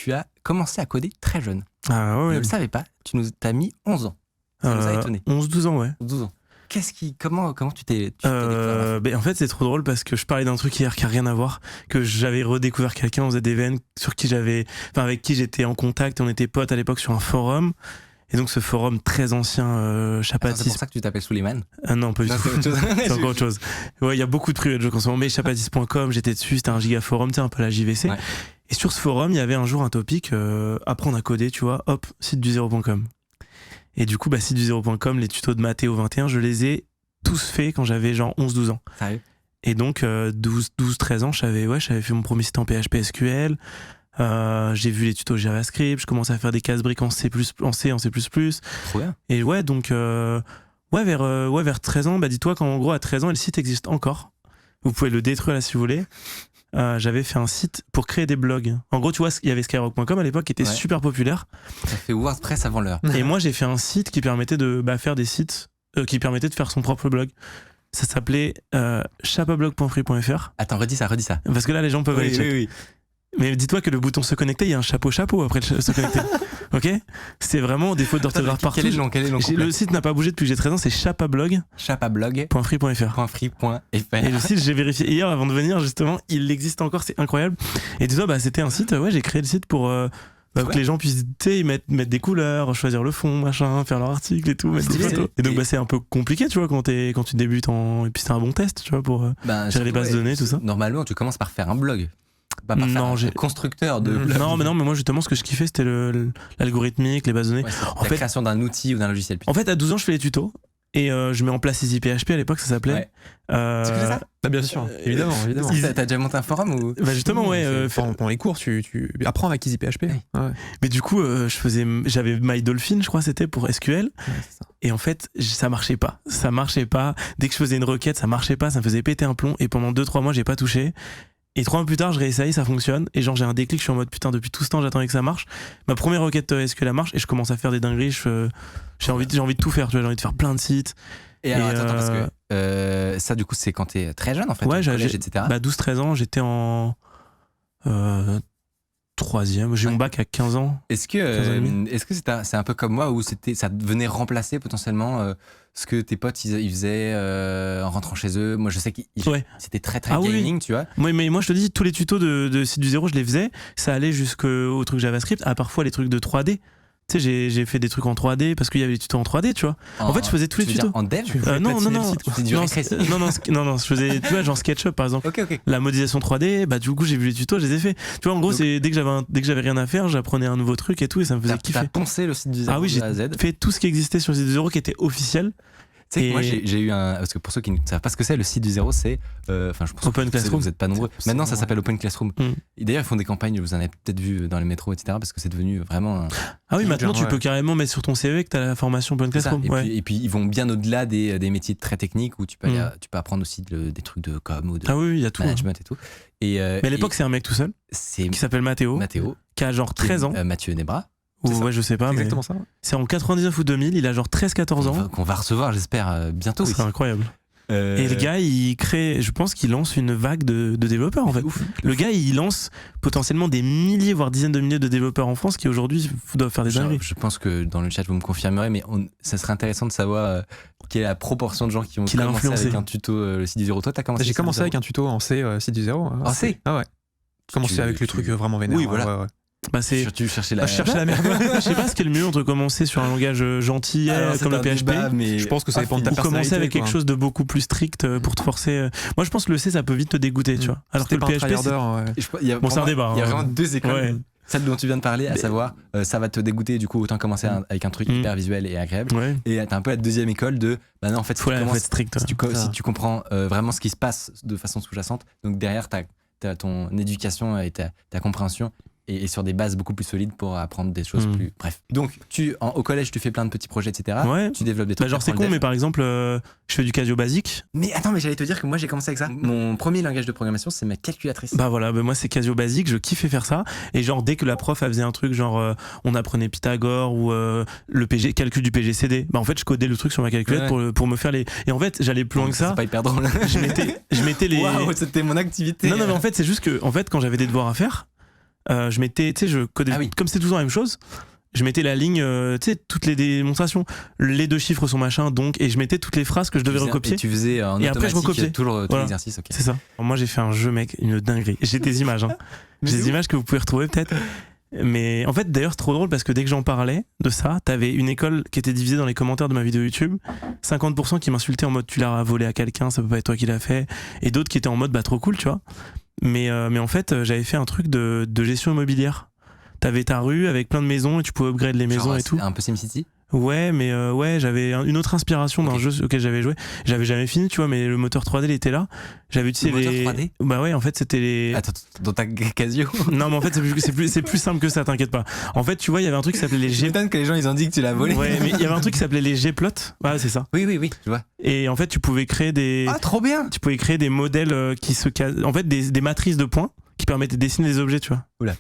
tu as commencé à coder très jeune. Ah Je ouais. ne le savais pas, t'as mis 11 ans. Ça nous a étonné. 11-12 ans, ouais. 12 ans. Comment tu t'es découvert En fait, c'est trop drôle parce que je parlais d'un truc hier qui a rien à voir, que j'avais redécouvert quelqu'un, on faisait des veines avec qui j'étais en contact, on était potes à l'époque sur un forum. Et donc ce forum très ancien, Chapatis. C'est pour ça que tu t'appelles Suleiman? Ah non, pas du tout. C'est autre chose. C'est encore autre chose. Ouais, il y a beaucoup de privés de jeux en ce moment, mais chapatis.com, j'étais dessus, c'était un giga forum, tu sais, un peu la JVC. Ouais. Et sur ce forum, il y avait un jour un topic, apprendre à coder, tu vois, hop, site du 0.com. Et du coup, site du 0.com, les tutos de Mathéo 21, je les ai tous faits quand j'avais genre 11-12 ans. Sérieux? Et donc, 12-13 ans, j'avais fait mon premier site en PHP SQL. J'ai vu les tutos JavaScript, je commençais à faire des casse-briques en C++, en C++. Trop bien. Et ouais, donc, vers 13 ans, dis-toi qu'en gros, à 13 ans, le site existe encore. Vous pouvez le détruire là si vous voulez. J'avais fait un site pour créer des blogs. En gros, tu vois, il y avait Skyrock.com à l'époque qui était super populaire. Ça fait WordPress avant l'heure. Et moi, j'ai fait un site qui permettait de faire des sites, qui permettait de faire son propre blog. Ça s'appelait chapablog.free.fr. Attends, redis ça. Parce que là, les gens peuvent aller checker. Oui. Mais dis-toi que le bouton se connecter, il y a un chapeau après le se connecter. Ok? C'est vraiment des fautes d'orthographe partout. Quel est le nom Le site n'a pas bougé depuis que j'ai 13 ans, c'est chapablog.free.fr. Et le site, j'ai vérifié hier avant de venir, justement, il existe encore, c'est incroyable. Et dis-toi, c'était un site, j'ai créé le site pour que les gens puissent mettre des couleurs, choisir le fond, machin, faire leur article et tout, mettre des photos. Et donc c'est un peu compliqué, tu vois, quand tu débutes et puis c'est un bon test, tu vois, pour gérer les bases de données, tout ça. Normalement, tu commences par faire un blog. Pas par faire un constructeur de blog. Non, mais moi justement, ce que je kiffais, c'était l'algorithmique, les bases de données. La création d'un outil ou d'un logiciel. En fait, à 12 ans, je fais les tutos. Et je mets en place Easy PHP à l'époque, ça s'appelait. Tu connais ça? Bien sûr, évidemment. T'as déjà monté un forum ou? Justement, ouais. Pendant les cours, tu apprends avec Easy PHP. Ouais. Ouais. Mais du coup, j'avais MyDolphin, je crois, c'était pour SQL. Ouais, c'est ça. Et en fait, ça marchait pas. Dès que je faisais une requête, ça marchait pas, ça me faisait péter un plomb. Et pendant 2-3 mois, j'ai pas touché. Et 3 mois plus tard, je réessaye, ça fonctionne. Et genre, j'ai un déclic, je suis en mode putain, depuis tout ce temps, j'attendais que ça marche. Ma première requête SQL marche et je commence à faire des dingueries. J'ai envie de tout faire, tu vois, j'ai envie de faire plein de sites. Et alors, attends, parce que ça, du coup, c'est quand t'es très jeune, en fait, ouais, au collège, etc. 12-13 ans, j'étais en 3e. J'ai eu mon bac à 15 ans. Est-ce que c'est un peu comme moi où ça venait remplacer potentiellement ce que tes potes ils faisaient en rentrant chez eux? Moi, je sais qu'ils c'était très gaming, tu vois. Oui, mais moi, je te dis, tous les tutos de site du zéro, je les faisais. Ça allait jusqu'au truc JavaScript, à parfois les trucs de 3D. Tu sais, j'ai fait des trucs en 3D parce qu'il y avait des tutos en 3D, tu vois. En fait, je faisais tous les tutos. En dev? Non. Non, je faisais, tu vois, genre SketchUp par exemple. Ok. La modélisation 3D, du coup, j'ai vu les tutos, je les ai fait. Tu vois, en gros, c'est dès que j'avais rien à faire, j'apprenais un nouveau truc et tout, et ça me faisait kiffer. T'as poncé le site du zéro de A à Z. Fait tout ce qui existait sur le site du zéro qui était officiel. Tu sais que moi j'ai eu parce que pour ceux qui ne savent pas ce que c'est, le site du zéro, c'est je pense Open Classroom. Vous n'êtes pas nombreux. Maintenant ça s'appelle Open Classroom. Et d'ailleurs ils font des campagnes, vous en avez peut-être vu dans les métros, etc. Parce que c'est devenu vraiment Ah oui, maintenant tu peux carrément mettre sur ton CV que tu as la formation Open Classroom. Et puis ils vont bien au-delà des métiers très techniques où tu peux apprendre aussi des trucs de com ou de il y a tout, management et tout. Mais à l'époque c'est un mec tout seul qui s'appelle Mathéo, qui a genre 13 ans. Mathieu Nebra. Ouais, je sais pas. C'est exactement ça. C'est en 99 ou 2000, il a genre 13-14 ans. Qu'on va recevoir, j'espère, bientôt. C'est incroyable. Et le gars, il crée, je pense qu'il lance une vague de développeurs en fait. Le gars, il lance potentiellement des milliers, voire dizaines de milliers de développeurs en France qui aujourd'hui doivent faire des dingueries. Je pense que dans le chat, vous me confirmerez, mais ça serait intéressant de savoir quelle est la proportion de gens qui ont commencé avec un tuto le site du zéro. Toi, t'as commencé? J'ai commencé avec un tuto en C, site du zéro. En C? Ah ouais. Commencé avec les trucs vraiment vénères. Oui, voilà. Ouais. Tu cherchais la merde. Je sais pas ce qui est le mieux entre commencer sur un langage gentil comme le PHP. Mais je pense que ça dépend de ta personnalité. Ou commencer avec quelque chose de beaucoup plus strict pour te forcer. Moi, je pense que le C, ça peut vite te dégoûter, tu vois. Alors que le PHP, c'est un débat. Il y a vraiment deux écoles. Celle dont tu viens de parler, à savoir, ça va te dégoûter, du coup, autant commencer avec un truc hyper visuel et agréable. Et t'as un peu la deuxième école de, non, en fait, faut être strict. Si tu comprends vraiment ce qui se passe de façon sous-jacente, donc derrière, t'as ton éducation et ta compréhension. Et sur des bases beaucoup plus solides pour apprendre des choses plus. Bref. Donc, au collège, tu fais plein de petits projets, etc. Tu développes des trucs. Genre, c'est con, mais par exemple, je fais du Casio basique. Mais attends, j'allais te dire que moi, j'ai commencé avec ça. Mon premier langage de programmation, c'est ma calculatrice. Moi, c'est Casio basique, je kiffais faire ça. Et genre, dès que la prof, elle faisait un truc, genre, on apprenait Pythagore ou le calcul du PGCD, en fait, je codais le truc sur ma calculette pour me faire les. Et en fait, j'allais plus loin que ça. C'est pas hyper drôle. Je mettais les. Waouh, c'était mon activité. Non, mais en fait, c'est juste que, en fait, quand j'avais des devoirs à faire, je mettais, tu sais, je codais, comme c'est toujours la même chose, je mettais la ligne, tu sais, toutes les démonstrations, les 2 chiffres sont machin, donc, et je mettais toutes les phrases que je devais recopier. Et tu faisais en et après je recopiais toujours tout l'exercice. C'est ça. Moi j'ai fait un jeu, mec, une dinguerie. J'ai des images, hein. J'ai des images que vous pouvez retrouver peut-être. Mais en fait, d'ailleurs, c'est trop drôle parce que dès que j'en parlais de ça, t'avais une école qui était divisée dans les commentaires de ma vidéo YouTube, 50% qui m'insultaient en mode tu l'as volé à quelqu'un, ça peut pas être toi qui l'as fait, et d'autres qui étaient en mode bah trop cool, tu vois. Mais en fait, j'avais fait un truc de gestion immobilière. T'avais ta rue avec plein de maisons et tu pouvais upgrade les maisons et tout. Un peu SimCity. Ouais, mais j'avais une autre inspiration d'un jeu auquel j'avais joué. J'avais jamais fini, tu vois, mais le moteur 3D il était là. J'avais utilisé le moteur 3D. Bah ouais, en fait c'était les. Attends, dans ta Casio. Non, mais en fait c'est plus simple que ça, t'inquiète pas. En fait, tu vois, il y avait un truc qui s'appelait les G. M'étonne que les gens ils ont dit que tu l'as volé. Ouais, mais il y avait un truc qui s'appelait les G-plots. Ouais, c'est ça. Oui, je vois. Et en fait, tu pouvais créer des. Ah, trop bien. Tu pouvais créer des modèles qui se casent. En fait, des matrices de points qui permettaient de dessiner des objets, tu vois. Oula.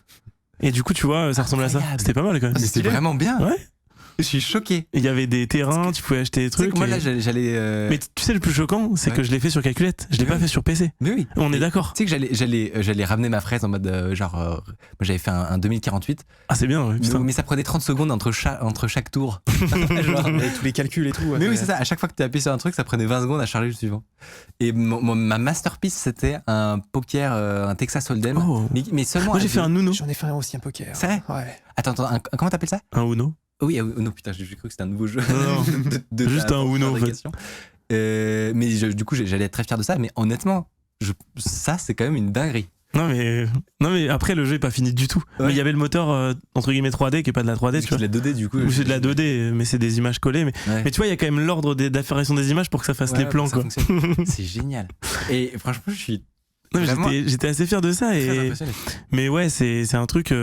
Et du coup, tu vois, ça ressemblait à ça. C'était pas mal quand même. C'était vraiment bien. Ouais. Je suis choqué. Il y avait des terrains, tu pouvais acheter des trucs. Moi là, j'allais. Mais tu sais, le plus choquant, c'est que je l'ai fait sur calculette. Je l'ai pas fait sur PC. Mais oui. On est d'accord. Tu sais que j'allais ramener ma fraise en mode moi j'avais fait un 2048. Ah, c'est bien, ouais, mais ça prenait 30 secondes entre chaque tour. Avec tous les calculs et tout. Mais oui, c'est ça. À chaque fois que tu appuyais sur un truc, ça prenait 20 secondes à charger le suivant. Et ma masterpiece, c'était un poker, un Texas Hold'em. Oh. Mais seulement. Moi, j'ai fait un Uno. J'en ai fait aussi un poker. C'est vrai ? Ouais. Attends, comment t'appelles ça ? Un Uno. Oui, Uno, putain, j'ai cru que c'était un nouveau jeu. Non. Juste un Uno, en fait. Mais du coup, j'allais être très fier de ça. Mais honnêtement, ça, c'est quand même une dinguerie. Non mais après le jeu est pas fini du tout. Ouais. Mais il y avait le moteur entre guillemets 3D qui est pas de la 3D, tu vois. C'est de la 2D du coup. Ou c'est de la 2D mais c'est des images collées mais tu vois il y a quand même l'ordre d'apparition des images pour que ça fasse les plans quoi. C'est génial. Et franchement je suis j'étais assez fier de ça mais ouais c'est un truc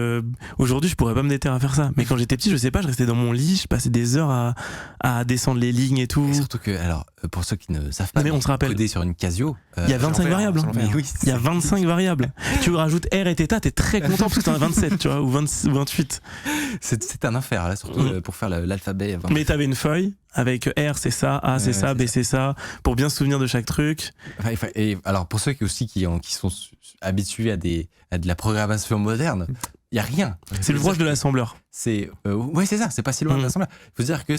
aujourd'hui je pourrais pas me déterrer à faire ça mais quand j'étais petit je sais pas je restais dans mon lit je passais des heures à descendre les lignes et tout et surtout que alors pour ceux qui ne savent pas mais on se rappelle coder sur une Casio il y a 25 variables il y a 25 variables tu rajoutes R et θ t'es très content parce que t'en as 27 tu vois ou 28 c'est un enfer là surtout pour faire l'alphabet mais t'avais une feuille avec R c'est ça, A c'est ça, B c'est ça, pour bien se souvenir de chaque truc. Et alors pour ceux qui sont habitués à de la programmation moderne, il y a rien. C'est le proche de l'assembleur. Ouais c'est ça, c'est pas si loin de l'assembleur. Il faut dire que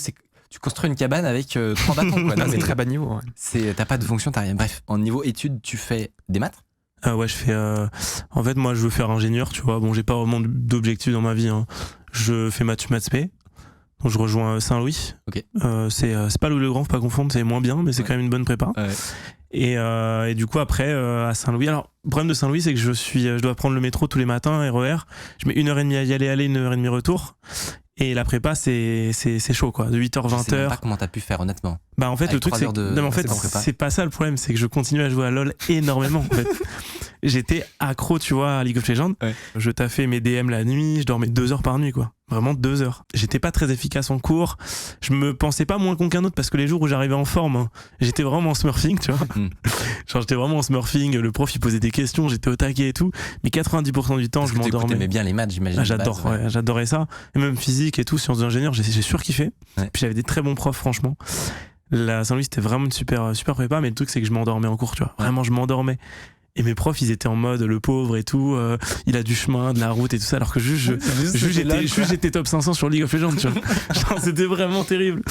tu construis une cabane avec 3 bâtons quoi. C'est très bas niveau. Ouais. T'as pas de fonction, t'as rien. Bref, en niveau études, tu fais des maths. Ouais, je fais. En fait, moi, je veux faire ingénieur, tu vois. Bon, j'ai pas vraiment d'objectif dans ma vie. Hein. Je fais maths spé. Donc, je rejoins Saint-Louis. Okay. C'est pas Louis-le-Grand, faut pas confondre, c'est moins bien, mais c'est quand même une bonne prépa. Ouais. Et du coup, après, à Saint-Louis. Alors, le problème de Saint-Louis, c'est que je dois prendre le métro tous les matins, RER. Je mets 1h30 à y aller, 1h30 retour. Et la prépa, c'est chaud, quoi. De 8h, 20h. Je sais même pas comment t'as pu faire, honnêtement. Bah, en fait, le truc, c'est non, mais en fait, c'est pas ça le problème, c'est que je continue à jouer à LoL énormément, en fait. J'étais accro, tu vois, à League of Legends. Ouais. Je taffais mes DM la nuit, je dormais 2 heures par nuit, quoi. Vraiment 2 heures. J'étais pas très efficace en cours. Je me pensais pas moins con qu'un autre parce que les jours où j'arrivais en forme, hein, j'étais vraiment en smurfing, tu vois. Genre, j'étais vraiment en smurfing. Le prof, il posait des questions, j'étais au taquet et tout. Mais 90% du temps, parce je m'endormais. T'aimais bien les maths, j'imagine. Ah, j'adorais ça. Et même physique et tout, sciences d'ingénieur, j'ai surkiffé. Ouais. Puis j'avais des très bons profs, franchement. La Saint-Louis, c'était vraiment une super prépa, mais le truc, c'est que je m'endormais en cours, tu vois. Vraiment, je m'endormais. Et mes profs, ils étaient en mode le pauvre et tout, il a du chemin, de la route et tout ça, alors que j'étais top 500 sur League of Legends, tu vois. Genre, c'était vraiment terrible.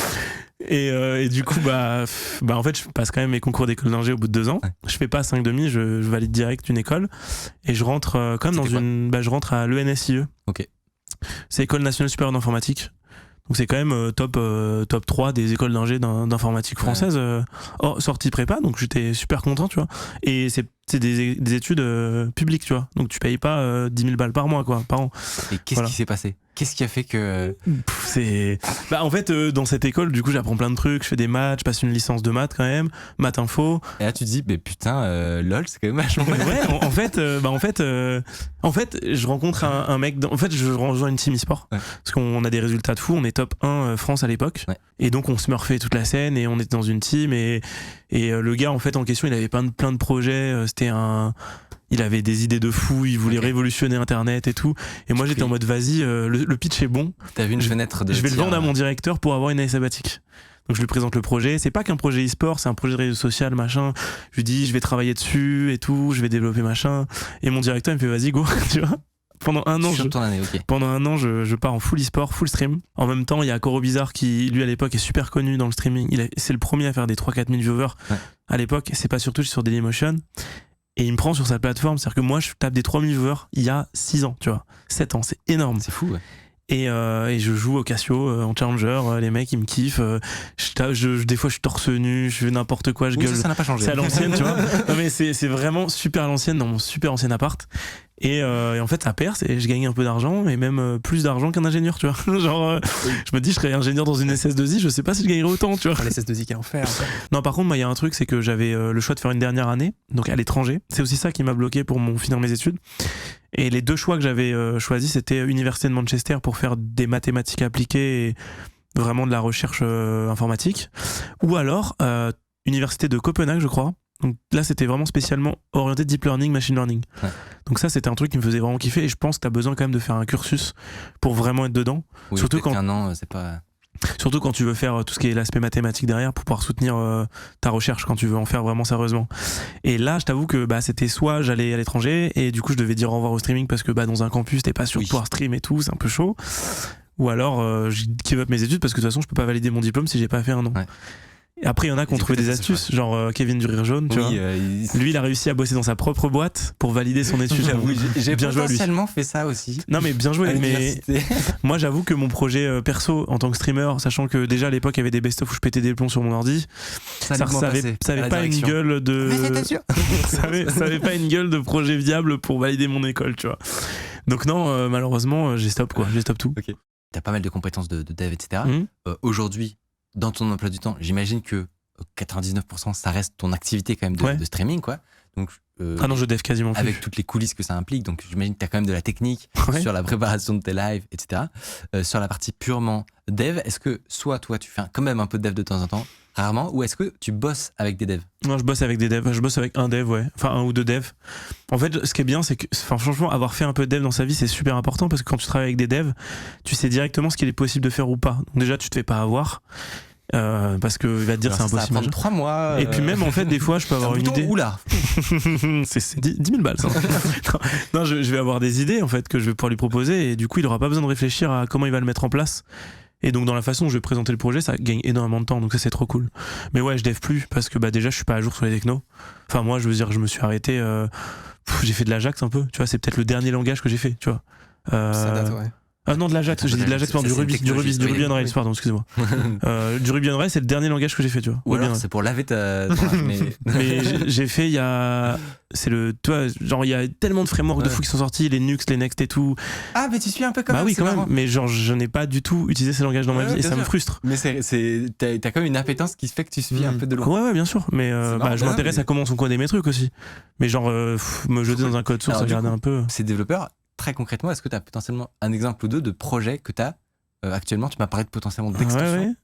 Et du coup, bah, en fait, je passe quand même mes concours d'école d'ingé au bout de 2 ans. Ouais. Je fais pas 5,5, je valide direct une école. Et je rentre je rentre à l'ENSIE. Ok. C'est École nationale supérieure d'informatique. Donc c'est quand même top 3 des écoles d'ingé d'informatique française sortie prépa, donc j'étais super content, tu vois. Et c'est des études publiques, tu vois. Donc tu payes pas 10 000 balles par mois, quoi, par an. Et qu'est-ce qui s'est passé ? Qu'est-ce qui a fait que... en fait, dans cette école, du coup, j'apprends plein de trucs, je fais des maths, je passe une licence de maths quand même, maths info. Et là, tu te dis, mais putain, LOL, c'est quand même vachement... Ouais, en fait, je rencontre un mec... En fait, je rejoins une team e-sport, parce qu'on a des résultats de fou, on est top 1 France à l'époque, et donc on se smurfait toute la scène, et on était dans une team, et le gars, en fait, en question, il avait plein de projets, il avait des idées de fou, il voulait révolutionner Internet et tout. Et moi, j'étais en mode, vas-y, le pitch est bon. T'as vu une fenêtre de... Je vais le vendre à mon directeur pour avoir une année sabbatique. Donc, je lui présente le projet. C'est pas qu'un projet e-sport, c'est un projet de réseau social, machin. Je lui dis, je vais travailler dessus et tout, je vais développer machin. Et mon directeur, il me fait, vas-y, go, tu vois. pendant un an, Sur ton année, ok. pendant un an, je pars en full e-sport, full stream. En même temps, il y a Coro Bizarre qui, lui, à l'époque, est super connu dans le streaming. C'est le premier à faire des 3-4 000 viewers à l'époque. C'est pas surtout sur Dailymotion. Et il me prend sur sa plateforme. C'est-à-dire que moi, je tape des 3 000 viewers il y a 6 ans, tu vois. 7 ans, c'est énorme. C'est fou, ouais. Et je joue au Casio en challenger, les mecs ils me kiffent, des fois je suis torse nu, je fais n'importe quoi, je gueule. Ça n'a pas changé. C'est à l'ancienne, tu vois. Non mais c'est vraiment super à l'ancienne dans mon super ancien appart. Et en fait ça perce et je gagne un peu d'argent et même plus d'argent qu'un ingénieur, tu vois. Genre je me dis je serais ingénieur dans une SS2I, je sais pas si je gagnerais autant, tu vois. Les SS2I qui en fait. Non par contre moi il y a un truc, c'est que j'avais le choix de faire une dernière année, donc à l'étranger. C'est aussi ça qui m'a bloqué pour finir mes études. Et les deux choix que j'avais choisis, c'était Université de Manchester pour faire des mathématiques appliquées et vraiment de la recherche informatique, ou alors Université de Copenhague, je crois. Donc là, c'était vraiment spécialement orienté deep learning, machine learning. Ouais. Donc ça, c'était un truc qui me faisait vraiment kiffer. Et je pense que t'as besoin quand même de faire un cursus pour vraiment être dedans. Oui, surtout quand un an, c'est pas. Surtout quand tu veux faire tout ce qui est l'aspect mathématique derrière pour pouvoir soutenir ta recherche quand tu veux en faire vraiment sérieusement. Et là, je t'avoue que c'était soit j'allais à l'étranger et du coup je devais dire au revoir au streaming parce que dans un campus t'es pas sûr de pouvoir stream et tout, c'est un peu chaud. Ou alors je give up mes études parce que de toute façon je peux pas valider mon diplôme si j'ai pas fait un an. Ouais. Et après, il y en a qui ont trouvé des astuces, genre Kevin du Rire Jaune, tu vois. Lui, il a réussi à bosser dans sa propre boîte pour valider son étude. J'ai bien potentiellement fait ça aussi. Non, mais bien joué. Mais moi, j'avoue que mon projet perso en tant que streamer, sachant que déjà à l'époque, il y avait des best-of où je pétais des plombs sur mon ordi, ça avait pas une gueule de. ça avait pas une gueule de projet viable pour valider mon école, tu vois. Donc, non, malheureusement, j'ai stop tout. Ok. T'as pas mal de compétences de dev, etc. Aujourd'hui, dans ton emploi du temps, j'imagine que 99% ça reste ton activité quand même de streaming, quoi. Donc, ah non, je dev quasiment plus. Avec toutes les coulisses que ça implique, donc j'imagine que tu as quand même de la technique sur la préparation de tes lives, etc. Sur la partie purement dev, est-ce que soit toi tu fais quand même un peu de dev de temps en temps, rarement, ou est-ce que tu bosses avec des devs? Non, je bosse avec des devs, je bosse avec un dev, ouais. Enfin, un ou deux devs. En fait, ce qui est bien, c'est que, franchement, avoir fait un peu de dev dans sa vie, c'est super important parce que quand tu travailles avec des devs, tu sais directement ce qu'il est possible de faire ou pas. Donc déjà, tu te fais pas avoir. Parce que il va te dire c'est impossible. Ça va prendre 3 mois. Et puis même en fait des fois je peux avoir une idée. Oula. c'est 10 000 balles ça. non, je vais avoir des idées en fait que je vais pouvoir lui proposer et du coup il aura pas besoin de réfléchir à comment il va le mettre en place. Et donc dans la façon dont je vais présenter le projet, ça gagne énormément de temps, donc ça c'est trop cool. Mais ouais, je dev plus parce que déjà je suis pas à jour sur les technos. Enfin moi je veux dire je me suis arrêté. J'ai fait de l'Ajax un peu. Tu vois, c'est peut-être le dernier langage que j'ai fait. Tu vois. Ça date, ouais. Ah non, de l'Ajax, j'ai dit de l'Ajax, du Ruby on Rails, pardon, excusez-moi. Du Ruby on Rails, c'est le dernier langage que j'ai fait, tu vois. Ou alors c'est pour laver ta mais j'ai fait, il y a. C'est le. Tu vois, genre, il y a tellement de frameworks de fou qui sont sortis, les Nux, les Next et tout. Ah, mais tu suis un peu comme ça. Bah oui, quand même, mais genre, je n'ai pas du tout utilisé ces langages dans ma vie et ça me frustre. Mais t'as quand même une appétence qui fait que tu suis un peu de loin. Ouais, bien sûr, mais je m'intéresse à comment sont codés mes trucs aussi. Mais genre, me jeter dans un code source, regarder un peu. Ces développeurs, très concrètement, est-ce que tu as potentiellement un exemple ou deux de projets que tu as actuellement? Tu m'as parlé de potentiellement d'extension.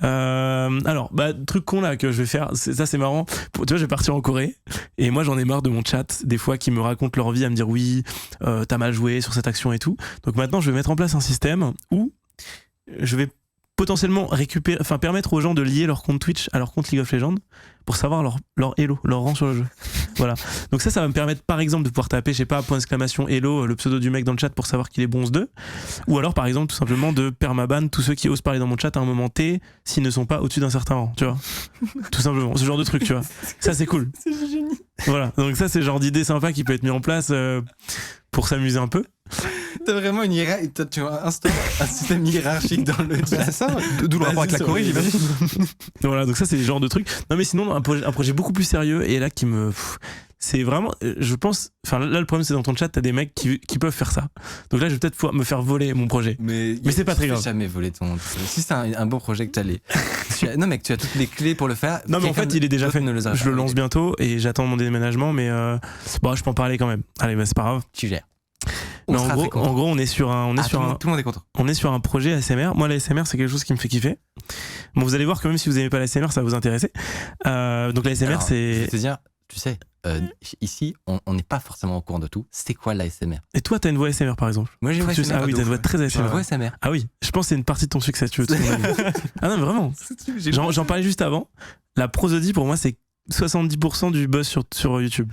Alors, truc con là que je vais faire, ça c'est marrant. Tu vois, je vais partir en Corée et moi j'en ai marre de mon chat des fois qui me racontent leur vie à me dire oui, t'as mal joué sur cette action et tout. Donc maintenant je vais mettre en place un système où je vais potentiellement permettre aux gens de lier leur compte Twitch à leur compte League of Legends pour savoir leur elo, leur rang sur le jeu. Voilà. Donc ça va me permettre par exemple de pouvoir taper, je sais pas, .. elo, le pseudo du mec dans le chat pour savoir qu'il est bronze 2. Ou alors par exemple tout simplement de permaban tous ceux qui osent parler dans mon chat à un moment T s'ils ne sont pas au-dessus d'un certain rang, tu vois. Tout simplement, ce genre de truc, tu vois. Ça c'est cool. C'est génial. Voilà. Donc ça c'est le genre d'idée sympa qui peut être mis en place pour s'amuser un peu. T'as vraiment une hiérarchie, tu instaures un système hiérarchique dans le chat. C'est ça, d'où le rapport avec la Corée, j'imagine. Voilà, donc ça c'est le genre de truc. Non mais sinon un projet beaucoup plus sérieux et là qui me... C'est vraiment, je pense, enfin là le problème c'est dans ton chat t'as des mecs qui peuvent faire ça. Donc là je vais peut-être pouvoir me faire voler mon projet. Mais c'est pas très grave. Jamais voler ton... Si c'est un bon projet que non mais que tu as toutes les clés pour le faire. Non mais en fait il est déjà fait. Je le lance bientôt et j'attends mon déménagement mais je peux en parler quand même. Allez c'est pas grave. Tu gères. Mais en gros, on est sur un, tout le monde est content. On est sur un projet ASMR. Moi, la ASMR, c'est quelque chose qui me fait kiffer. Bon, vous allez voir que même si vous aimez pas la ASMR, ça va vous intéresser. Donc la ASMR, c'est. Je vais te dire, tu sais, ici, on n'est pas forcément au courant de tout. C'est quoi la ASMR? Et toi, t'as une voix ASMR, par exemple? Moi, j'ai une voix ASMR. Ah oui, t'as une voix très ASMR. Une voix ASMR. Ah oui, je pense que c'est une partie de ton succès, tu veux. Ah non, mais vraiment. J'en parlais juste avant. La prosodie, pour moi, c'est 70% du buzz sur YouTube.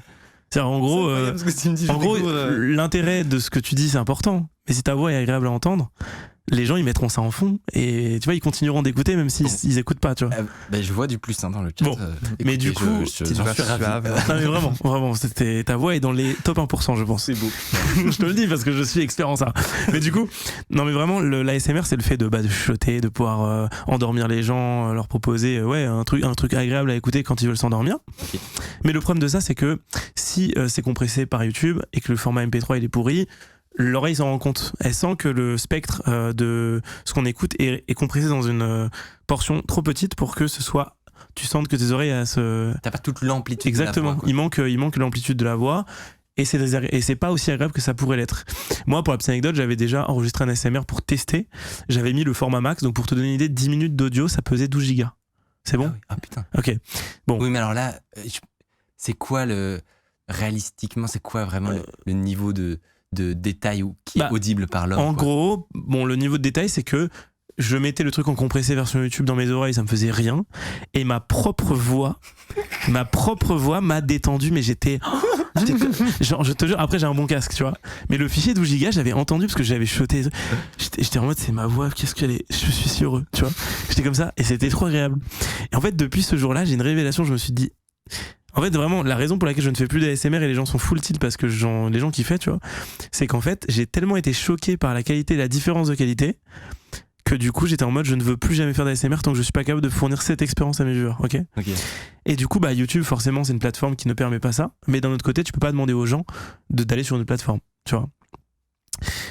C'est-à-dire, en gros, Parce que tu me dis, je en gros, découvre, l'intérêt de ce que tu dis, c'est important. Mais si ta voix est agréable à entendre, les gens ils mettront ça en fond et tu vois ils continueront d'écouter même s'ils ils écoutent pas, tu vois. bah, je vois du plus dans le chat. Bon, mais du coup, j'en suis ravi. Non mais vraiment, c'était ta voix est dans les top 1%, je pense. C'est beau. Je te le dis parce que je suis expert en ça. Mais du coup, non mais vraiment l'ASMR c'est le fait de chuchoter, de pouvoir endormir les gens, leur proposer un truc agréable à écouter quand ils veulent s'endormir. Okay. Mais le problème de ça c'est que si c'est compressé par YouTube et que le format MP3 il est pourri, l'oreille s'en rend compte. Elle sent que le spectre de ce qu'on écoute est compressé dans une portion trop petite pour que tu sentes que tes oreilles T'as pas toute l'amplitude. Exactement. De la voix, il manque l'amplitude de la voix et c'est pas aussi agréable que ça pourrait l'être. Moi, pour la petite anecdote, j'avais déjà enregistré un ASMR pour tester. J'avais mis le format max, donc pour te donner une idée, 10 minutes d'audio, ça pesait 12 gigas. C'est bon ? Ah putain. Ok. Bon. Oui, mais alors là, c'est quoi réalistiquement, c'est quoi vraiment le niveau de détail qui est audible par l'homme? En gros, le niveau de détail, c'est que je mettais le truc en compressé version YouTube dans mes oreilles, ça me faisait rien. Et ma propre voix m'a détendu, mais j'étais genre, je te jure, après j'ai un bon casque, tu vois. Mais le fichier 12 Go, j'avais entendu parce que j'avais chuchoté. J'étais en mode, c'est ma voix, qu'est-ce qu'elle est? Je suis si heureux, tu vois. J'étais comme ça et c'était trop agréable. Et en fait, depuis ce jour-là, j'ai une révélation, je me suis dit. En fait, vraiment, la raison pour laquelle je ne fais plus d'ASMR et les gens sont full tilt parce que les gens kiffaient, tu vois, c'est qu'en fait, j'ai tellement été choqué par la qualité, la différence de qualité, que du coup, j'étais en mode, je ne veux plus jamais faire d'ASMR tant que je suis pas capable de fournir cette expérience à mes viewers, ok ? Et du coup, YouTube, forcément, c'est une plateforme qui ne permet pas ça, mais d'un autre côté, tu peux pas demander aux gens d'aller sur une plateforme, tu vois.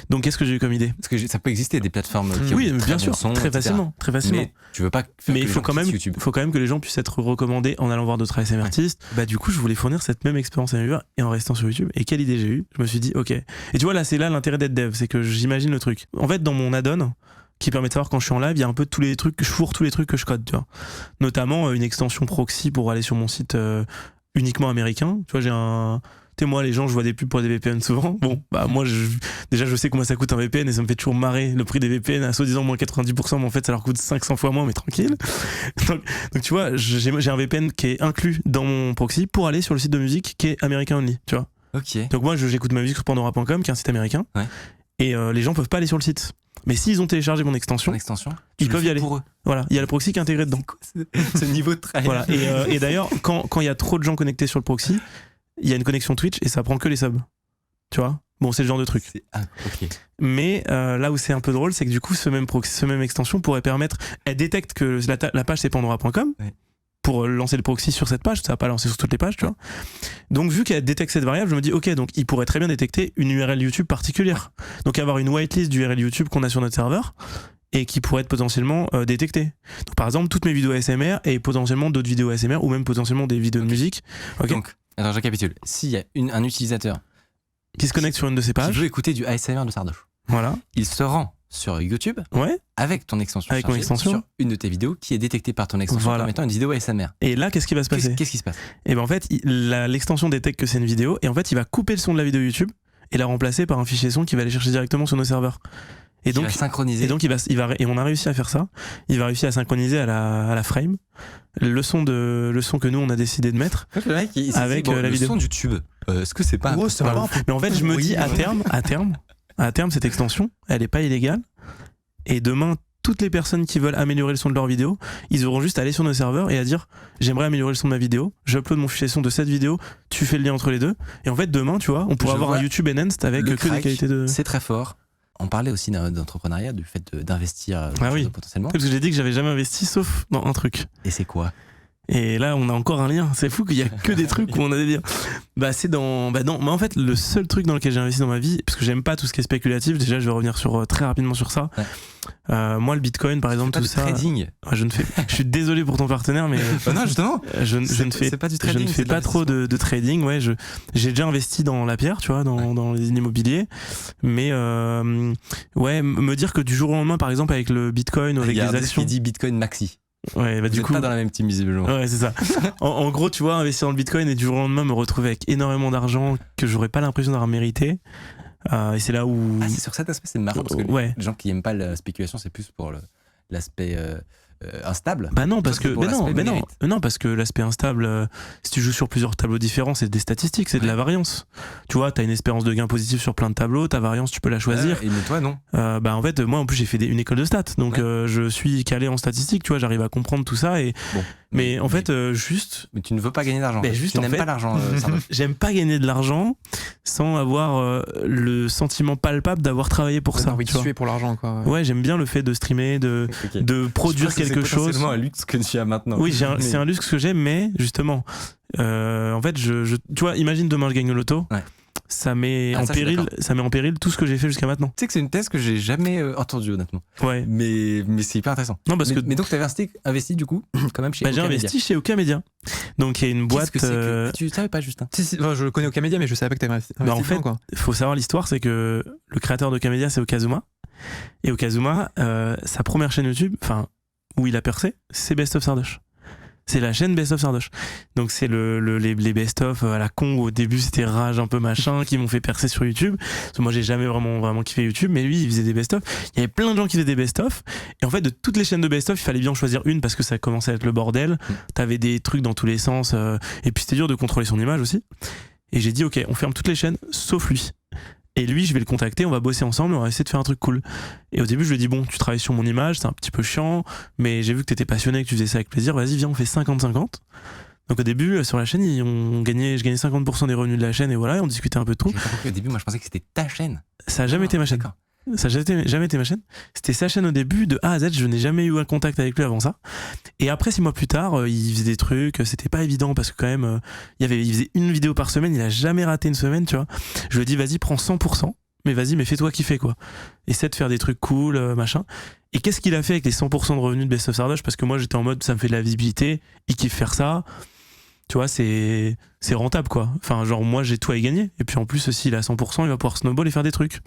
Donc qu'est-ce que j'ai eu comme idée? Parce que ça peut exister des plateformes qui oui, ont bien sûr, son, très facilement. Mais tu veux pas faire mais il faut quand même que les gens puissent être recommandés en allant voir d'autres ASMR artistes. Bah du coup, je voulais fournir cette même expérience à mes viewers et en restant sur YouTube. Et quelle idée j'ai eue? Je me suis dit OK. Et tu vois là, c'est là l'intérêt d'être dev, c'est que j'imagine le truc. En fait, dans mon add-on qui permet de savoir quand je suis en live, il y a un peu tous les trucs que je fourre, tous les trucs que je code, tu vois. Notamment une extension proxy pour aller sur mon site uniquement américain. Tu vois, j'ai un moi, les gens, je vois des pubs pour des VPN souvent. Bon, bah moi, déjà, je sais combien ça coûte un VPN et ça me fait toujours marrer le prix des VPN à soi-disant moins 90%, mais en fait, ça leur coûte 500 fois moins, mais tranquille. donc tu vois, j'ai un VPN qui est inclus dans mon proxy pour aller sur le site de musique qui est American Only, tu vois. Ok. Donc moi, j'écoute ma musique sur pandora.com, qui est un site américain. Ouais. Et les gens peuvent pas aller sur le site. Mais s'ils ont téléchargé mon extension, ils peuvent y aller. Pour eux. Voilà, il y a le proxy qui est intégré dedans. Ce niveau de travail. Voilà. Et d'ailleurs, quand il y a trop de gens connectés sur le proxy, il y a une connexion Twitch et ça prend que les subs. Tu vois? Bon, c'est le genre de truc. Okay. Mais là où c'est un peu drôle, c'est que du coup, ce même extension pourrait permettre. Elle détecte que la page c'est pandora.com pour lancer le proxy sur cette page. Ça va pas lancer sur toutes les pages, tu vois. Donc, vu qu'elle détecte cette variable, je me dis, ok, donc il pourrait très bien détecter une URL YouTube particulière. Donc, avoir une whitelist d'URL YouTube qu'on a sur notre serveur et qui pourrait être potentiellement détectée. Donc, par exemple, toutes mes vidéos ASMR et potentiellement d'autres vidéos ASMR ou même potentiellement des vidéos de musique. Okay. Donc, alors je récapitule. S'il y a un utilisateur qui se connecte sur une de ces pages, qui veut écouter du ASMR de Sardoche, voilà, il se rend sur YouTube avec ton extension, sur une de tes vidéos qui est détectée par ton extension comme étant une vidéo ASMR. Et là, qu'est-ce qui va se passer? Qu'est-ce qui se passe? Et ben en fait, l'extension détecte que c'est une vidéo et en fait, il va couper le son de la vidéo YouTube et la remplacer par un fichier son qui va aller chercher directement sur nos serveurs. Et donc, il va synchroniser. Et donc, et on a réussi à faire ça. Il va réussir à synchroniser à la frame le son que nous on a décidé de mettre avec la vidéo. Le son du tube. Est-ce que c'est pas Mais en fait, je me dis à terme, cette extension, elle est pas illégale. Et demain, toutes les personnes qui veulent améliorer le son de leur vidéo, ils auront juste à aller sur nos serveurs et à dire j'aimerais améliorer le son de ma vidéo, j'upload mon fichier son de cette vidéo, tu fais le lien entre les deux. Et en fait, demain, tu vois, on pourra avoir un YouTube enhanced avec que des qualités de. C'est très fort. On parlait aussi d'entrepreneuriat, du fait d'investir potentiellement. Parce que j'ai dit que j'avais jamais investi sauf dans un truc. Et c'est quoi? Et là, on a encore un lien. C'est fou qu'il y a que des trucs où on a des liens. C'est mais en fait, le seul truc dans lequel j'ai investi dans ma vie, parce que j'aime pas tout ce qui est spéculatif, déjà, je vais revenir très rapidement sur ça. Ouais. Moi, le Bitcoin, par exemple, tout ça. Trading. Je suis désolé pour ton partenaire, mais. Non, justement. Je ne fais pas trop de trading. Ouais, j'ai déjà investi dans la pierre, tu vois, dans les immobiliers. Mais, me dire que du jour au lendemain, par exemple, avec le Bitcoin ou avec des actions. Il dit Bitcoin Maxi. Ouais, du coup, pas dans la même team visiblement. Ouais, c'est ça. En gros, tu vois, investir dans le Bitcoin et du jour au lendemain me retrouver avec énormément d'argent que j'aurais pas l'impression d'avoir mérité. Et c'est là où. C'est sur cet aspect, c'est marrant parce que les gens qui aiment pas la spéculation, c'est plus pour l'aspect instable. Bah non, parce Toi, que c'est pour l'aspect mérite. non, parce que l'aspect instable, si tu joues sur plusieurs tableaux différents, c'est des statistiques, c'est de la variance. Tu vois, t'as une espérance de gain positive sur plein de tableaux, ta variance, tu peux la choisir. Et mais toi, non. Bah en fait, moi en plus j'ai fait une école de stats, donc je suis calé en statistiques, tu vois, j'arrive à comprendre tout ça et. Bon. Mais en fait, juste. Mais tu ne veux pas gagner d'argent. Mais juste, tu en n'aimes fait, pas l'argent. Sardoche. J'aime pas gagner de l'argent sans avoir le sentiment palpable d'avoir travaillé pour ça. Oui, Tu vois. tuer pour l'argent, quoi. Ouais, j'aime bien le fait de streamer, de produire quelque chose. C'est potentiellement un luxe que tu as maintenant. Oui, c'est un luxe que j'ai, mais justement, en fait, tu vois, imagine demain je gagne au loto. Ouais. Ça met Ah, en ça, je suis péril, d'accord. ça met en péril tout ce que j'ai fait jusqu'à maintenant. Tu sais que c'est une thèse que j'ai jamais entendue, honnêtement. Ouais. Mais c'est hyper intéressant. Non, parce que Mais donc, tu avais investi du coup, quand même, chez j'ai Oka Media. investi chez Oka Media. Donc, il y a une boîte. Qu'est-ce que c'est que... Tu savais pas, Justin? Si, enfin, je connais Okamedia, mais je savais pas que t'avais investi. Bah, en fait, dedans, quoi. faut savoir l'histoire, c'est que le créateur d'Oka Media, c'est Okazuma. Et Okazuma, sa première chaîne YouTube, enfin, où il a percé, c'est Best of Sardoche. C'est la chaîne Best of Sardoche. Donc c'est les Best of à la con, où au début c'était rage un peu machin, qui m'ont fait percer sur YouTube. Parce que moi j'ai jamais vraiment kiffé YouTube, mais lui il faisait des Best of. Il y avait plein de gens qui faisaient des Best of. Et en fait, de toutes les chaînes de Best of, il fallait bien en choisir une parce que ça commençait à être le bordel. T'avais des trucs dans tous les sens. Et puis c'était dur de contrôler son image aussi. Et j'ai dit, ok, on ferme toutes les chaînes, sauf lui. Et lui, je vais le contacter, on va bosser ensemble, on va essayer de faire un truc cool. Et au début, je lui ai dit, bon, tu travailles sur mon image, c'est un petit peu chiant, mais j'ai vu que t'étais passionné, que tu faisais ça avec plaisir, vas-y, viens, on fait 50-50. Donc au début, sur la chaîne, je gagnais 50% des revenus de la chaîne, et voilà, et on discutait un peu de tout. J'ai pas compris au début, moi je pensais que c'était ta chaîne. Ça a jamais été ma chaîne. D'accord. Ça n'a jamais été ma chaîne. C'était sa chaîne au début, de A à Z, je n'ai jamais eu un contact avec lui avant ça. Et après, 6 mois plus tard, il faisait des trucs, c'était pas évident parce que quand même, il faisait une vidéo par semaine, il a jamais raté une semaine, tu vois. Je lui ai dit, vas-y, prends 100%, mais vas-y, mais fais-toi kiffer, quoi. Essaie de faire des trucs cool, machin. Et qu'est-ce qu'il a fait avec les 100% de revenus de Best of Sardoche? Parce que moi, j'étais en mode, ça me fait de la visibilité, il kiffe faire ça. Tu vois, c'est rentable, quoi. Enfin, genre, moi, j'ai tout à y gagner. Et puis, en plus, s'il a 100%, il va pouvoir snowball et faire des trucs.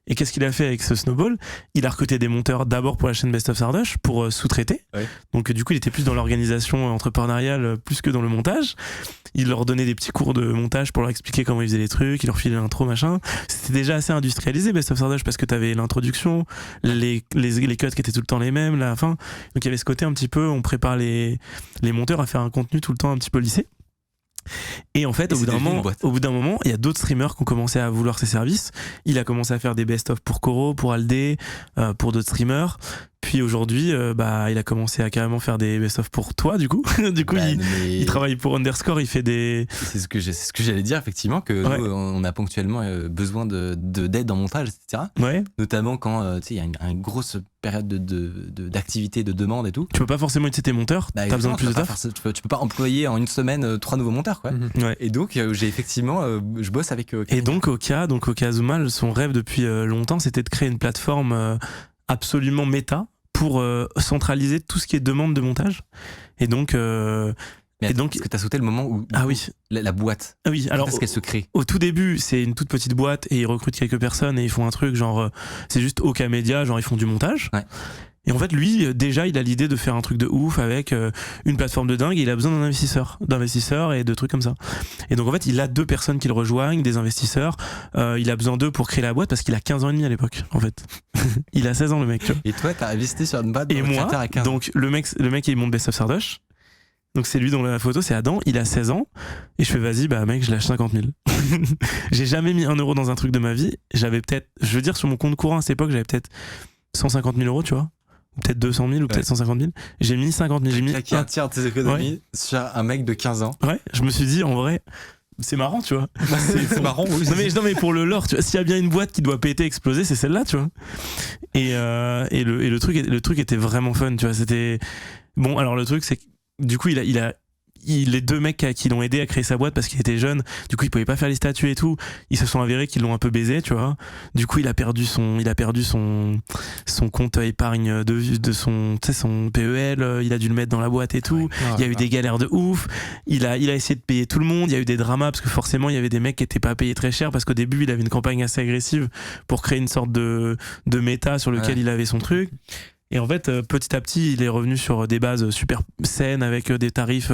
Et qu'est-ce qu'il a fait avec ce snowball? Il a recruté des monteurs d'abord pour la chaîne Best of Sardoche pour sous-traiter. Ouais. Donc, du coup, il était plus dans l'organisation entrepreneuriale plus que dans le montage. Il leur donnait des petits cours de montage pour leur expliquer comment ils faisaient les trucs. Il leur filait l'intro, machin. C'était déjà assez industrialisé, Best of Sardoche, parce que t'avais l'introduction, les cuts qui étaient tout le temps les mêmes, la fin. Donc, il y avait ce côté un petit peu, on prépare les monteurs à faire un contenu tout le temps un petit peu lissé. Et en fait, au bout d'un moment, il y a d'autres streamers qui ont commencé à vouloir ses services. Il a commencé à faire des best-of pour Koro, pour Aldé, pour d'autres streamers. Puis aujourd'hui, il a commencé à carrément faire des best-of pour toi, du coup. Il travaille pour Underscore, il fait des... C'est ce que j'allais dire, effectivement, que nous, on a ponctuellement besoin d'aide en montage, etc. Ouais. Notamment quand il y a une grosse période d'activité, de demande et tout. Tu peux pas forcément utiliser tes monteurs, t'as besoin de plus de taf. Tu peux pas employer en une semaine 3 nouveaux monteurs, quoi. Ouais. Et donc, j'ai effectivement, je bosse avec Oka. Et donc, Okazuma, son rêve depuis longtemps, c'était de créer une plateforme absolument méta pour centraliser tout ce qui est demande de montage. Et donc... Est-ce que tu as sauté le moment où la boîte, ah oui, alors est-ce qu'elle se crée? Au tout début, c'est une toute petite boîte et ils recrutent quelques personnes et ils font un truc genre c'est juste Oka Media, genre ils font du montage. Ouais. Et en fait, lui, déjà, il a l'idée de faire un truc de ouf avec une plateforme de dingue et il a besoin d'investisseurs et de trucs comme ça. Et donc, en fait, il a 2 personnes qui le rejoignent, des investisseurs. Il a besoin d'eux pour créer la boîte parce qu'il a 15 ans et demi à l'époque, en fait. Il a 16 ans, le mec. Tu vois. Et toi, t'as investi sur une boîte et moi, à 15 ans. Donc, le mec, il monte Best of Sardoche. Donc, c'est lui dans la photo, c'est Adam. Il a 16 ans. Et je fais, vas-y, mec, je lâche 50 000. J'ai jamais mis 1 euro dans un truc de ma vie. J'avais peut-être, je veux dire, sur mon compte courant à cette époque, j'avais peut-être 150 000 euros, tu vois. Peut-être 200 000 ou peut-être 150 000. J'ai mis 50 000. J'ai mis un tiers de tes économies sur un mec de 15 ans. Ouais, je me suis dit, en vrai, c'est marrant, tu vois. C'est marrant, oui. Non, mais pour le lore, tu vois, s'il y a bien une boîte qui doit péter, exploser, c'est celle-là, tu vois. Et le truc était vraiment fun, tu vois. C'était. Bon, alors le truc, c'est que du coup, les 2 mecs qui l'ont aidé à créer sa boîte parce qu'il était jeune, du coup il pouvait pas faire les statuts et tout, ils se sont avérés qu'ils l'ont un peu baisé, tu vois. Du coup il a perdu son compte épargne de son PEL, il a dû le mettre dans la boîte et tout. Il y a eu des galères de ouf, il a essayé de payer tout le monde, il y a eu des dramas parce que forcément il y avait des mecs qui étaient pas payés très cher parce qu'au début il avait une campagne assez agressive pour créer une sorte de méta sur lequel il avait son truc. Et en fait, petit à petit, il est revenu sur des bases super saines avec des tarifs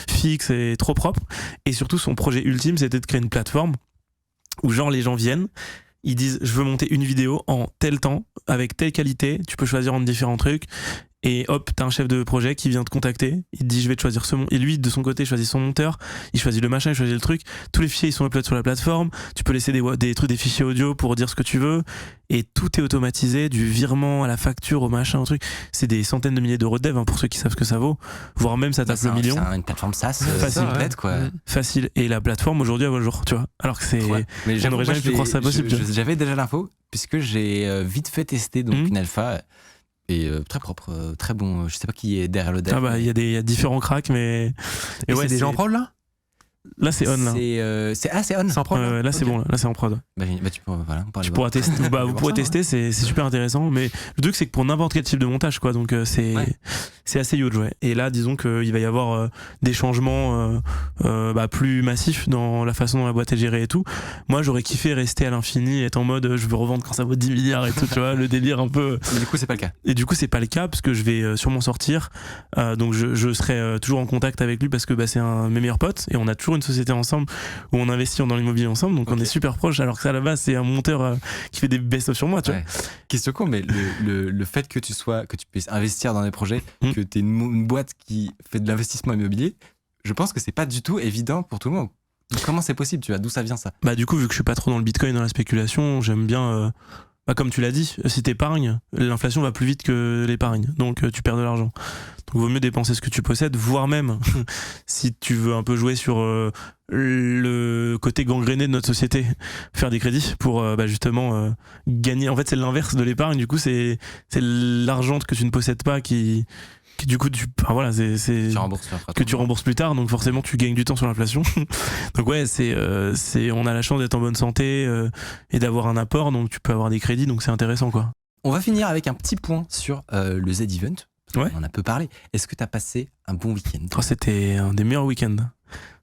fixes et trop propres. Et surtout, son projet ultime, c'était de créer une plateforme où genre les gens viennent, ils disent je veux monter une vidéo en tel temps, avec telle qualité, tu peux choisir entre différents trucs. et hop, t'as un chef de projet qui vient te contacter, il te dit je vais te choisir ce et lui de son côté il choisit son monteur, il choisit le machin, il choisit le truc, tous les fichiers ils sont upload sur la plateforme, tu peux laisser des fichiers audio pour dire ce que tu veux, et tout est automatisé, du virement à la facture au machin au truc, c'est des centaines de milliers d'euros de dev, hein, pour ceux qui savent ce que ça vaut, voire même ça tape le million. C'est une plateforme SaaS facile, complète, quoi. Facile, et la plateforme aujourd'hui elle voit le jour, tu vois, alors que c'est mais on n'aurait jamais pu croire ça possible. J'avais déjà l'info puisque j'ai vite fait tester donc une alpha. Et très propre, très bon. Je sais pas qui est derrière le dev. Ah bah il y a différents cracks, mais et ouais, c'est déjà en prod là. Là c'est on là. C'est on. C'est en prod. Là c'est bon, là c'est en prod. Bah tu peux, voilà, tu pourras tester. Vous pourrez tester, c'est super intéressant. Mais le truc c'est que pour n'importe quel type de montage quoi, donc c'est assez huge, ouais. Et là disons qu'il va y avoir des changements plus massifs dans la façon dont la boîte est gérée et tout. Moi j'aurais kiffé rester à l'infini, être en mode je veux revendre quand ça vaut 10 milliards et tout, tu vois, le délire un peu. Et du coup c'est pas le cas. Et du coup c'est pas le cas parce que je vais sûrement sortir, donc je serai toujours en contact avec lui parce que c'est un de mes meilleurs potes et on a toujours une société ensemble où on investit dans l'immobilier ensemble, donc on est super proches, alors que ça à la base c'est un monteur qui fait des best-of sur moi, tu vois. Question con, mais le fait que tu puisses investir dans des projets, que tu es une boîte qui fait de l'investissement immobilier, je pense que c'est pas du tout évident pour tout le monde. Comment c'est possible, tu vois, d'où ça vient ça? Bah du coup vu que je suis pas trop dans le bitcoin, dans la spéculation, j'aime bien comme tu l'as dit, si t'épargnes, l'inflation va plus vite que l'épargne, donc tu perds de l'argent. Donc il vaut mieux dépenser ce que tu possèdes, voire même si tu veux un peu jouer sur le côté gangréné de notre société, faire des crédits pour justement gagner. En fait c'est l'inverse de l'épargne, du coup c'est l'argent que tu ne possèdes pas qui du coup tu rembourses plus tard, donc forcément tu gagnes du temps sur l'inflation. Donc ouais, on a la chance d'être en bonne santé et d'avoir un apport, donc tu peux avoir des crédits, donc c'est intéressant quoi. On va finir avec un petit point sur le Z-Event. Ouais. On en a peu parlé. Est-ce que tu as passé un bon week-end? C'était un des meilleurs week-ends.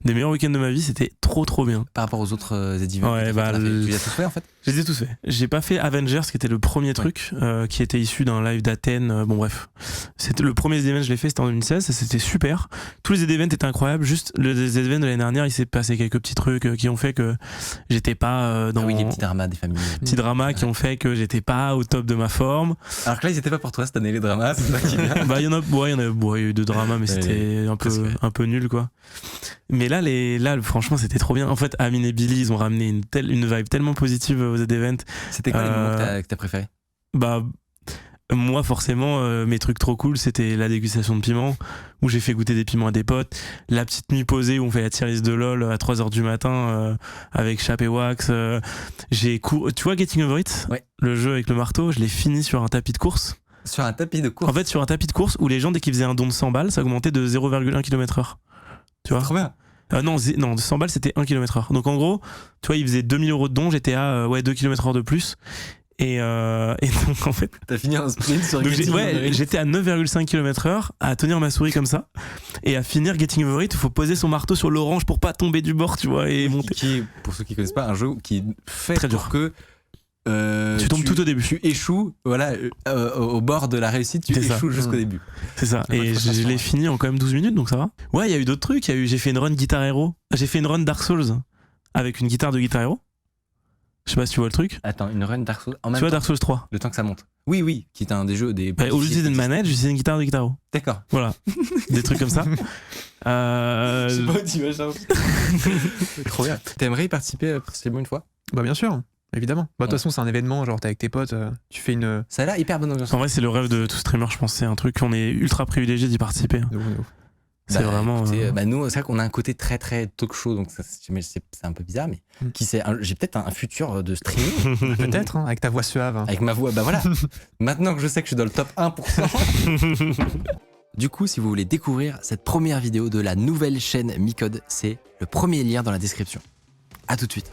Des meilleurs week-ends de ma vie, c'était trop bien. Par rapport aux autres Z-Events? Ouais, tu les as tous fait en fait? Je les ai tous fait. J'ai pas fait Avengers, qui était le premier truc, qui était issu d'un live d'Athènes. Bon bref, c'était le premier Z-Event, je l'ai fait, c'était en 2016, et c'était super. Tous les Z-Events étaient incroyables. Juste le Z-Event de l'année dernière, il s'est passé quelques petits trucs qui ont fait que j'étais pas dans. Ah oui, des petits dramas des familles. Petits dramas qui ont fait que j'étais pas au top de ma forme. Alors que là, ils étaient pas pour toi cette année les dramas, c'est ça qui vient. Il y a eu deux dramas, mais c'était un peu nul quoi. Mais là, franchement, c'était trop bien. En fait, Amine et Billy, ils ont ramené une vibe tellement positive aux Z-Event. C'était quoi les moments que t'as préféré? Moi, forcément, mes trucs trop cool, c'était la dégustation de piments, où j'ai fait goûter des piments à des potes, la petite nuit posée où on fait la tier list de LOL à 3h du matin avec Chap et Wax. Tu vois Getting Over It, ouais. Le jeu avec le marteau, je l'ai fini sur un tapis de course. Sur un tapis de course? En fait, sur un tapis de course où les gens, dès qu'ils faisaient un don de 100 balles, ça augmentait de 0,1 km/h. Tu vois? Trop bien. Non, 100 balles, c'était 1 km/h. Donc en gros, tu vois, ils faisaient 2000 euros de dons, j'étais à 2 km/h de plus. Et donc en fait. T'as fini en sprint sur Getting Over It. J'étais à 9,5 km/h à tenir ma souris comme ça. Et à finir Getting Over It, il faut poser son marteau sur l'orange pour pas tomber du bord, tu vois, et monter. Qui est, pour ceux qui connaissent pas, un jeu qui est fait très pour dur. Que. Tu tombes tout au début. Tu échoues, voilà, au bord de la réussite, tu échoues jusqu'au début. C'est ça. Et je l'ai fini en quand même 12 minutes, donc ça va. Ouais, il y a eu d'autres trucs. J'ai fait une run Guitar Hero. J'ai fait une run Dark Souls avec une guitare de Guitar Hero. Je sais pas si tu vois le truc. Attends, une run Dark Souls en même temps. Tu vois Dark Souls 3. Le temps que ça monte. Oui, qui est un des jeux des. Au lieu d'une manette, j'ai une guitare de Guitar Hero. D'accord. Voilà. Des trucs comme ça. Je sais pas où tu vas chercher. Trop bien. T'aimerais y participer une fois? Bien sûr. Évidemment. De toute façon, c'est un événement, genre t'es avec tes potes, tu fais une. Ça a l'air hyper bonne ambiance. En vrai, c'est le rêve de tout streamer, je pense. C'est un truc qu'on est ultra privilégié d'y participer. De ouf. C'est vraiment. Écoutez, nous, c'est vrai qu'on a un côté très très talk show, donc c'est un peu bizarre, mais j'ai peut-être un futur de streaming. Peut-être, avec ta voix suave. Avec ma voix, voilà. Maintenant que je sais que je suis dans le top 1%. Du coup, si vous voulez découvrir cette première vidéo de la nouvelle chaîne Micode, c'est le premier lien dans la description. À tout de suite.